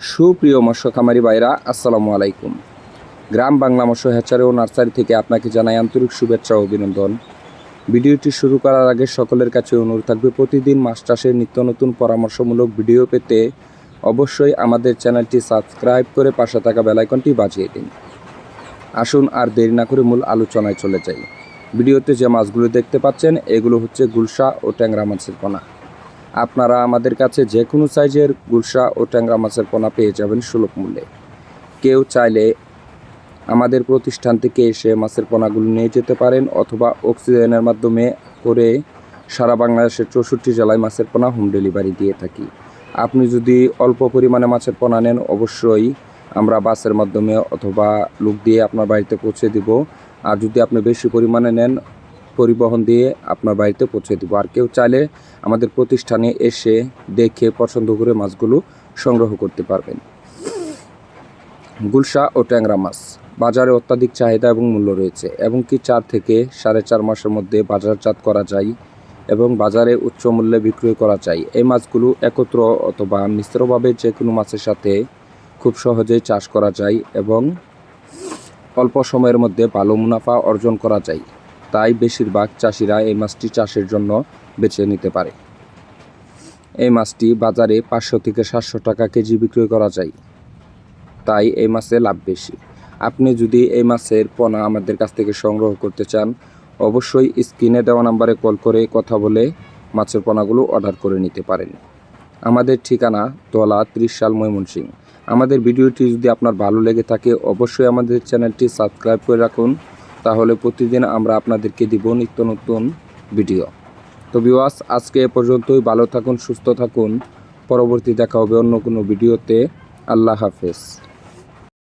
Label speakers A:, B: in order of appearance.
A: সুপ্রিয় মৎস্য খামারি ভাইরা, আসসালামু আলাইকুম। গ্রাম বাংলা মৎস্য হ্যাচারি ও নার্সারি থেকে আপনাকে জানাই আন্তরিক শুভেচ্ছা ও অভিনন্দন। ভিডিওটি শুরু করার আগে সকলের কাছে অনুরোধ থাকবে, প্রতিদিন মাছ চাষের নিত্য নতুন পরামর্শমূলক ভিডিও পেতে অবশ্যই আমাদের চ্যানেলটি সাবস্ক্রাইব করে পাশে থাকা বেল আইকনটি বাজিয়ে দিন। আসুন আর দেরি না করে মূল আলোচনায় চলে যাই। ভিডিওতে যে মাছগুলো দেখতে পাচ্ছেন এগুলো হচ্ছে গুলশা ও ট্যাংরা মাছের পোনা। আপনারা আমাদের কাছে যে কোনো সাইজের গুলশা ও ট্যাংরা মাছের পোনা পেয়ে যাবেন সুলভ মূল্যে। কেউ চাইলে আমাদের প্রতিষ্ঠান থেকে এসে মাছের পোনাগুলো নিয়ে যেতে পারেন, অথবা অক্সিজেনের মাধ্যমে করে সারা বাংলাদেশের 64 জেলায় মাছের পোনা হোম ডেলিভারি দিয়ে থাকি। আপনি যদি অল্প পরিমাণে মাছের পোনা নেন, অবশ্যই আমরা বাসের মাধ্যমে অথবা লোক দিয়ে আপনার বাড়িতে পৌঁছে দিব। আর যদি আপনি বেশি পরিমাণে নেন, পরিবহন দিয়ে আপনার বাড়িতে পৌঁছে দেবো। আর কেউ চাইলে আমাদের প্রতিষ্ঠানে এসে দেখে পছন্দ করে মাছগুলো সংগ্রহ করতে পারবেন। গুলশা ও ট্যাংরা মাছ বাজারে অত্যাধিক চাহিদা এবং মূল্য রয়েছে, এবং কি 4 থেকে 4.5 মাসের মধ্যে বাজারজাত করা যায় এবং বাজারে উচ্চ মূল্যে বিক্রয় করা যায়। এই মাছগুলো একত্র অথবা মিশ্রভাবে যে কোনো মাছের সাথে খুব সহজেই চাষ করা যায় এবং অল্প সময়ের মধ্যে ভালো মুনাফা অর্জন করা যায়। তাই বেশিরভাগ চাষিরা এই মাছটি চাষের জন্য বেছে নিতে পারে। এই মাছটি বাজারে 500 থেকে 700 টাকা কেজি বিক্রয় করা যায়, তাই এই মাছে লাভ বেশি। আপনি যদি এই মাছের পোনা আমাদের কাছ থেকে সংগ্রহ করতে চান, অবশ্যই স্ক্রিনে দেওয়া নাম্বারে কল করে কথা বলে মাছের পোনাগুলো অর্ডার করে নিতে পারেন। আমাদের ঠিকানা তোলা 30 সাল ময়মনসিংহ। আমাদের ভিডিওটি যদি আপনার ভালো লেগে থাকে, অবশ্যই আমাদের চ্যানেলটি সাবস্ক্রাইব করে রাখুন, তাহলে প্রতিদিন আমরা আপনাদেরকে দিব নিত্য নতুন ভিডিও। তো ভিউয়ার্স, আজকে এ পর্যন্তই। ভালো থাকুন, সুস্থ থাকুন। পরবর্তী দেখা হবে অন্য কোনো ভিডিওতে। আল্লাহ হাফেজ।